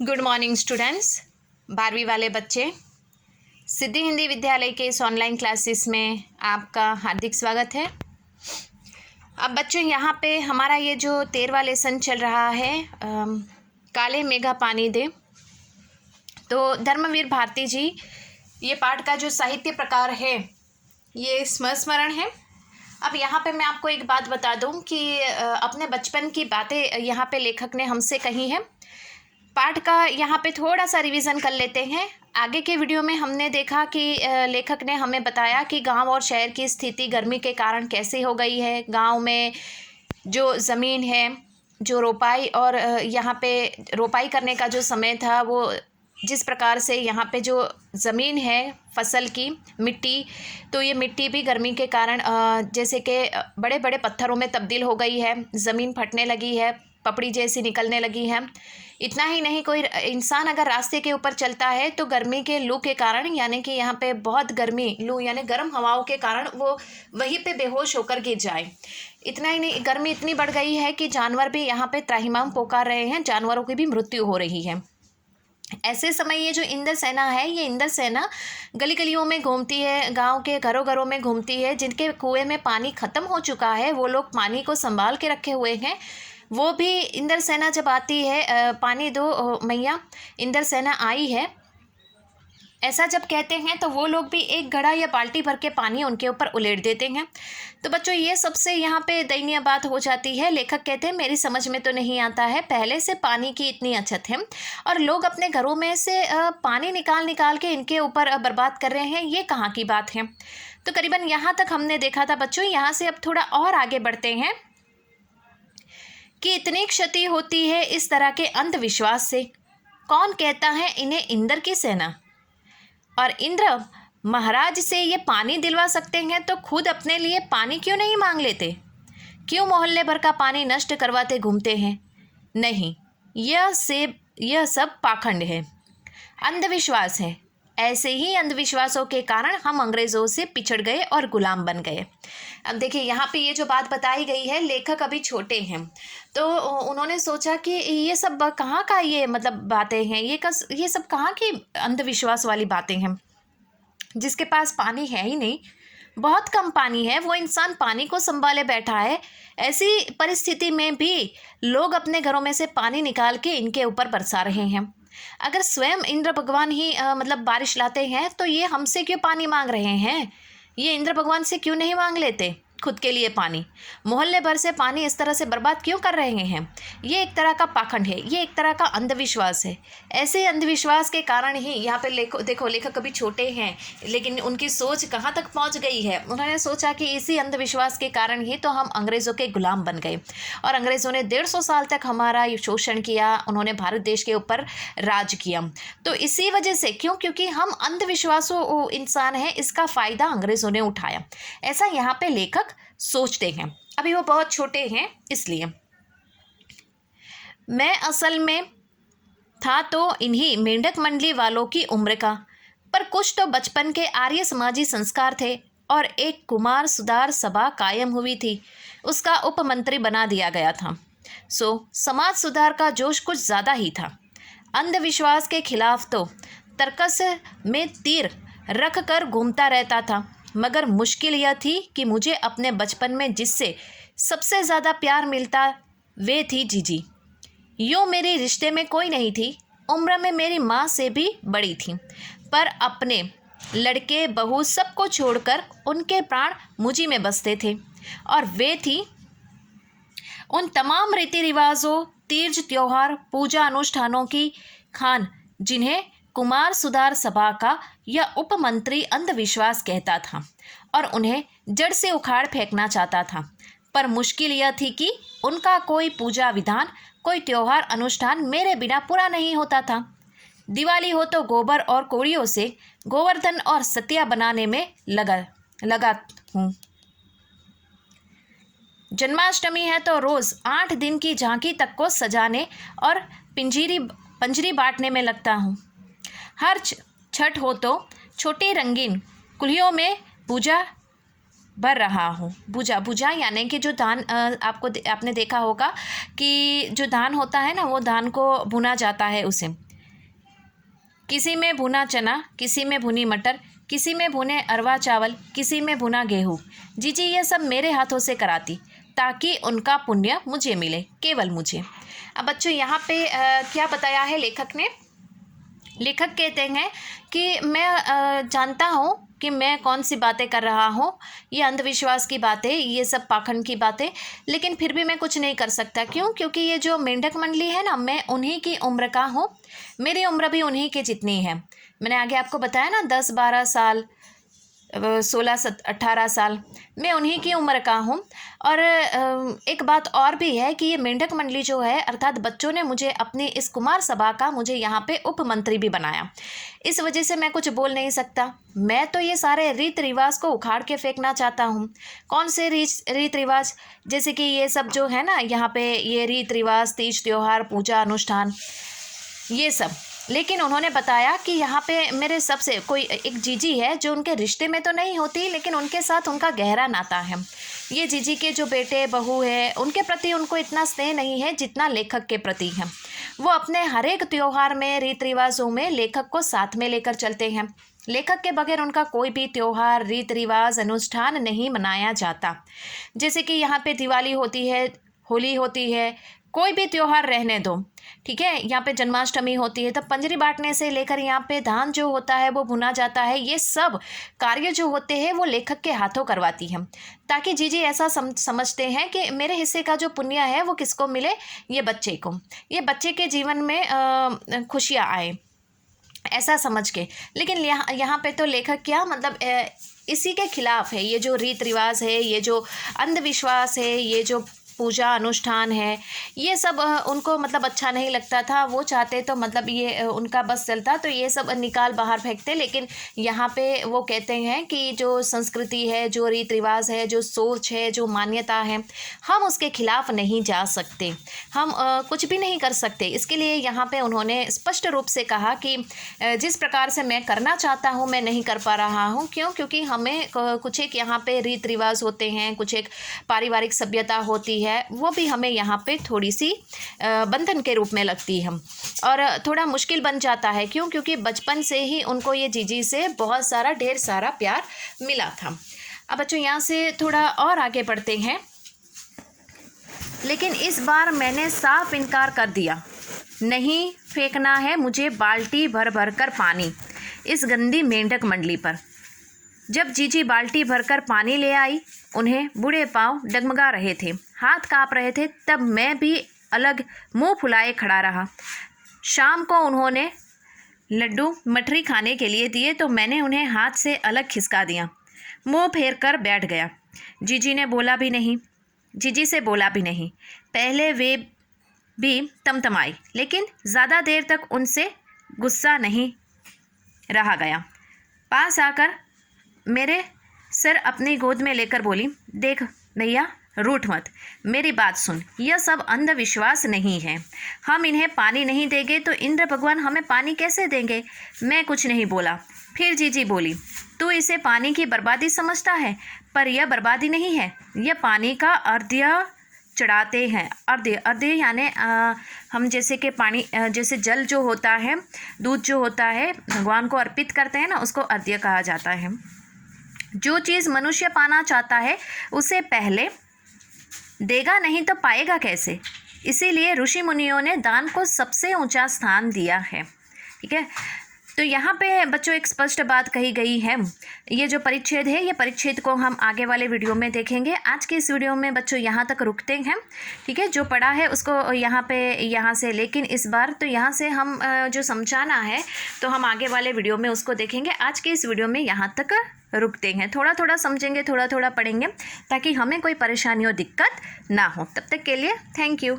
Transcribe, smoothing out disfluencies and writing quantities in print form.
Good morning students. 12वीं वाले बच्चे, सिद्धि हिंदी विद्यालय के इस ऑनलाइन क्लासेस में आपका हार्दिक स्वागत है। अब बच्चों, यहाँ पे हमारा ये जो 13वां लेसन चल रहा है, काले मेघा पानी दे। तो धर्मवीर भारती जी, ये पाठ का जो साहित्य प्रकार है ये स्मरण है। अब यहाँ पे मैं आपको एक बात बता दूँ कि अपने बचपन की बातें यहाँ पे लेखक ने हमसे कही हैं। पाठ का यहाँ पे थोड़ा सा रिवीजन कर लेते हैं। आगे के वीडियो में हमने देखा कि लेखक ने हमें बताया कि गांव और शहर की स्थिति गर्मी के कारण कैसे हो गई है। गांव में जो ज़मीन है, जो रोपाई और यहाँ पे रोपाई करने का जो समय था, वो जिस प्रकार से यहाँ पे जो ज़मीन है फसल की मिट्टी, तो ये मिट्टी भी गर्मी के कारण जैसे कि बड़े बड़े पत्थरों में तब्दील हो गई है। ज़मीन फटने लगी है, पपड़ी जैसी निकलने लगी है। इतना ही नहीं, कोई इंसान अगर रास्ते के ऊपर चलता है तो गर्मी के लू के कारण, यानी कि यहाँ पे बहुत गर्मी, लू यानी गर्म हवाओं के कारण वो वहीं पे बेहोश होकर गिर जाए। इतना ही नहीं, गर्मी इतनी बढ़ गई है कि जानवर भी यहाँ पे त्राहिमाम पुकार रहे हैं, जानवरों की भी मृत्यु हो रही है। ऐसे समय ये जो इंद्र सेना है, ये इंद्र सेना गली गलियों में घूमती है, गांव के घरों घरों में घूमती है। जिनके कुएं में पानी ख़त्म हो चुका है, वो लोग पानी को संभाल के रखे हुए हैं। वो भी इंद्र सेना जब आती है, पानी दो मैया, इंद्र सेना आई है, ऐसा जब कहते हैं तो वो लोग भी एक घड़ा या बाल्टी भर के पानी उनके ऊपर उलेट देते हैं। तो बच्चों, ये सबसे यहाँ पे दयनीय बात हो जाती है। लेखक कहते हैं मेरी समझ में तो नहीं आता है, पहले से पानी की इतनी अछत है और लोग अपने घरों में से पानी निकाल निकाल के इनके ऊपर बर्बाद कर रहे हैं, ये कहाँ की बात है। तो करीबन यहाँ तक हमने देखा था बच्चों। यहाँ से अब थोड़ा और आगे बढ़ते हैं कि इतनी क्षति होती है इस तरह के अंधविश्वास से। कौन कहता है इन्हें इंद्र की सेना? और इंद्र महाराज से ये पानी दिलवा सकते हैं तो खुद अपने लिए पानी क्यों नहीं मांग लेते? क्यों मोहल्ले भर का पानी नष्ट करवाते घूमते हैं? नहीं, यह सब पाखंड है, अंधविश्वास है। ऐसे ही अंधविश्वासों के कारण हम अंग्रेज़ों से पिछड़ गए और गुलाम बन गए। अब देखिए, यहाँ पे ये जो बात बताई गई है, लेखक अभी छोटे हैं तो उन्होंने सोचा कि ये सब कहाँ का ये मतलब बातें हैं, ये सब कहाँ की अंधविश्वास वाली बातें हैं। जिसके पास पानी है ही नहीं, बहुत कम पानी है, वो इंसान पानी को संभाले बैठा है। ऐसी परिस्थिति में भी लोग अपने घरों में से पानी निकाल के इनके ऊपर बरसा रहे हैं। अगर स्वयं इंद्र भगवान ही मतलब बारिश लाते हैं तो ये हमसे क्यों पानी मांग रहे हैं? ये इंद्र भगवान से क्यों नहीं मांग लेते खुद के लिए पानी? मोहल्ले भर से पानी इस तरह से बर्बाद क्यों कर रहे हैं? ये एक तरह का पाखंड है, ये एक तरह का अंधविश्वास है। ऐसे अंधविश्वास के कारण ही यहाँ पे देखो लेखक कभी छोटे हैं लेकिन उनकी सोच कहाँ तक पहुँच गई है। उन्होंने सोचा कि इसी अंधविश्वास के कारण ही तो हम अंग्रेज़ों के गुलाम बन गए और अंग्रेज़ों ने 150 साल तक हमारा शोषण किया, उन्होंने भारत देश के ऊपर राज किया। तो इसी वजह से, क्योंकि हम अंधविश्वासों इंसान हैं, इसका फ़ायदा अंग्रेज़ों ने उठाया। ऐसा यहाँ पे लेखक सोचते हैं। अभी वो बहुत छोटे हैं इसलिए। मैं असल में था तो इन्हीं मेंढक मंडली वालों की उम्र का, पर कुछ तो बचपन के आर्य समाजी संस्कार थे और एक कुमार सुधार सभा कायम हुई थी, उसका उपमंत्री बना दिया गया था। सो समाज सुधार का जोश कुछ ज़्यादा ही था। अंधविश्वास के खिलाफ तो तर्कस में तीर रख कर घूमता रहता था, मगर मुश्किल यह थी कि मुझे अपने बचपन में जिससे सबसे ज़्यादा प्यार मिलता वे थी जीजी। यूँ मेरे रिश्ते में कोई नहीं थी, उम्र में मेरी माँ से भी बड़ी थी, पर अपने लड़के बहू सबको छोड़कर उनके प्राण मुझी में बसते थे और वे थी उन तमाम रीति रिवाजों, तीज त्योहार, पूजा अनुष्ठानों की खान जिन्हें कुमार सुधार सभा का यह उपमंत्री अंधविश्वास कहता था और उन्हें जड़ से उखाड़ फेंकना चाहता था। पर मुश्किल यह थी कि उनका कोई पूजा विधान, कोई त्योहार अनुष्ठान मेरे बिना पूरा नहीं होता था। दिवाली हो तो गोबर और कोड़ियों से गोवर्धन और सतिया बनाने में लगा हूँ। जन्माष्टमी है तो रोज़ 8 दिन की झांकी तक को सजाने और पंजरी बांटने में लगता हूँ। हर छठ हो तो छोटी रंगीन कुल्हियों में पूजा भर रहा हूँ। भुजा यानी कि जो धान आपने देखा होगा कि जो धान होता है ना, वो धान को भुना जाता है उसे। किसी में भुना चना, किसी में भुनी मटर, किसी में भुने अरवा चावल, किसी में भुना गेहूँ। जीजी ये सब मेरे हाथों से कराती ताकि उनका पुण्य मुझे मिले, केवल मुझे। अब बच्चों यहाँ पे क्या बताया है लेखक ने? लेखक कहते हैं कि मैं जानता हूँ कि मैं कौन सी बातें कर रहा हूँ, ये अंधविश्वास की बातें, ये सब पाखंड की बातें, लेकिन फिर भी मैं कुछ नहीं कर सकता। क्यों? क्योंकि ये जो मेंढक मंडली है ना, मैं उन्हीं की उम्र का हूँ, मेरी उम्र भी उन्हीं के जितनी है। मैंने आगे आपको बताया ना 10-12 साल, 16-18 साल, मैं उन्हीं की उम्र का हूँ। और एक बात और भी है कि ये मेंढक मंडली जो है, अर्थात बच्चों ने मुझे अपनी इस कुमार सभा का मुझे यहाँ पे उप मंत्री भी बनाया। इस वजह से मैं कुछ बोल नहीं सकता। मैं तो ये सारे रीत रिवाज को उखाड़ के फेंकना चाहता हूँ। कौन से रीत रिवाज? जैसे कि ये सब जो है ना, यहाँ पे ये रीत रिवाज, तीज त्योहार, पूजा अनुष्ठान, ये सब। लेकिन उन्होंने बताया कि यहाँ पे मेरे सबसे कोई एक जीजी है जो उनके रिश्ते में तो नहीं होती, लेकिन उनके साथ उनका गहरा नाता है। ये जीजी के जो बेटे बहू है, उनके प्रति उनको इतना स्नेह नहीं है जितना लेखक के प्रति है। वो अपने हर एक त्योहार में, रीत रिवाजों में लेखक को साथ में लेकर चलते हैं। लेखक के बगैर उनका कोई भी त्योहार, रीत रिवाज, अनुष्ठान नहीं मनाया जाता। जैसे कि यहाँ पे दिवाली होती है, होली होती है, कोई भी त्योहार रहने दो, ठीक है। यहाँ पे जन्माष्टमी होती है, तब पंजरी बांटने से लेकर यहाँ पे धान जो होता है वो भुना जाता है। ये सब कार्य जो होते हैं वो लेखक के हाथों करवाती है, ताकि जीजी ऐसा समझते हैं कि मेरे हिस्से का जो पुण्य है वो किसको मिले? ये बच्चे को, ये बच्चे के जीवन में खुशियाँ आए, ऐसा समझ के। लेकिन यहाँ पे तो लेखक क्या मतलब इसी के खिलाफ है। ये जो रीत रिवाज है, ये जो अंधविश्वास है, ये जो पूजा अनुष्ठान है, ये सब उनको मतलब अच्छा नहीं लगता था। वो चाहते तो मतलब ये उनका बस चलता तो ये सब निकाल बाहर फेंकते। लेकिन यहाँ पे वो कहते हैं कि जो संस्कृति है, जो रीत रिवाज है, जो सोच है, जो मान्यता है, हम उसके खिलाफ नहीं जा सकते, हम कुछ भी नहीं कर सकते। इसके लिए यहाँ पे उन्होंने स्पष्ट रूप से कहा कि जिस प्रकार से मैं करना चाहता हूँ मैं नहीं कर पा रहा हूँ। क्यों? क्योंकि हमें कुछ एक यहाँ पे रीत रिवाज होते हैं, कुछ एक पारिवारिक सभ्यता होती है, वो भी हमें यहाँ पे थोड़ी सी बंधन के रूप में लगती है और थोड़ा मुश्किल बन जाता है। क्यों? क्योंकि बचपन से ही उनको ये जीजी से बहुत सारा, ढेर सारा प्यार मिला था। अब बच्चों यहाँ से थोड़ा और आगे बढ़ते हैं। लेकिन इस बार मैंने साफ इनकार कर दिया, नहीं फेंकना है मुझे बाल्टी भर भर कर पानी इस गंदी मेंढक मंडली पर। जब जीजी बाल्टी भरकर पानी ले आई, उन्हें बूढ़े पांव डगमगा रहे थे, हाथ कांप रहे थे, तब मैं भी अलग मुंह फुलाए खड़ा रहा। शाम को उन्होंने लड्डू मठरी खाने के लिए दिए तो मैंने उन्हें हाथ से अलग खिसका दिया, मुंह फेर कर बैठ गया। जीजी से बोला भी नहीं। पहले वे भी तमतमाई, लेकिन ज़्यादा देर तक उनसे गुस्सा नहीं रहा गया। पास आकर मेरे सर अपनी गोद में लेकर बोली, देख भैया, रूठ मत, मेरी बात सुन, यह सब अंधविश्वास नहीं है। हम इन्हें पानी नहीं देंगे तो इंद्र भगवान हमें पानी कैसे देंगे? मैं कुछ नहीं बोला। फिर जीजी बोली, तू इसे पानी की बर्बादी समझता है, पर यह बर्बादी नहीं है, यह पानी का अर्घ्य चढ़ाते हैं। अर्घ्य यानी हम जैसे कि पानी, जैसे जल जो होता है, दूध जो होता है, भगवान को अर्पित करते हैं ना, उसको अर्घ्य कहा जाता है। जो चीज़ मनुष्य पाना चाहता है उसे पहले देगा, नहीं तो पाएगा कैसे? इसीलिए ऋषि मुनियों ने दान को सबसे ऊंचा स्थान दिया है। ठीक है, तो यहाँ पे बच्चों एक स्पष्ट बात कही गई है। ये जो परिच्छेद है, ये परिच्छेद को हम आगे वाले वीडियो में देखेंगे। आज के इस वीडियो में बच्चों यहाँ तक रुकते हैं। ठीक है, जो पढ़ा है उसको यहाँ से, लेकिन इस बार तो यहाँ से हम जो समझाना है तो हम आगे वाले वीडियो में उसको देखेंगे। आज के इस वीडियो में यहाँ तक रुकते हैं, थोड़ा थोड़ा समझेंगे, थोड़ा थोड़ा पढ़ेंगे, ताकि हमें कोई परेशानी और दिक्कत ना हो। तब तक के लिए थैंक यू।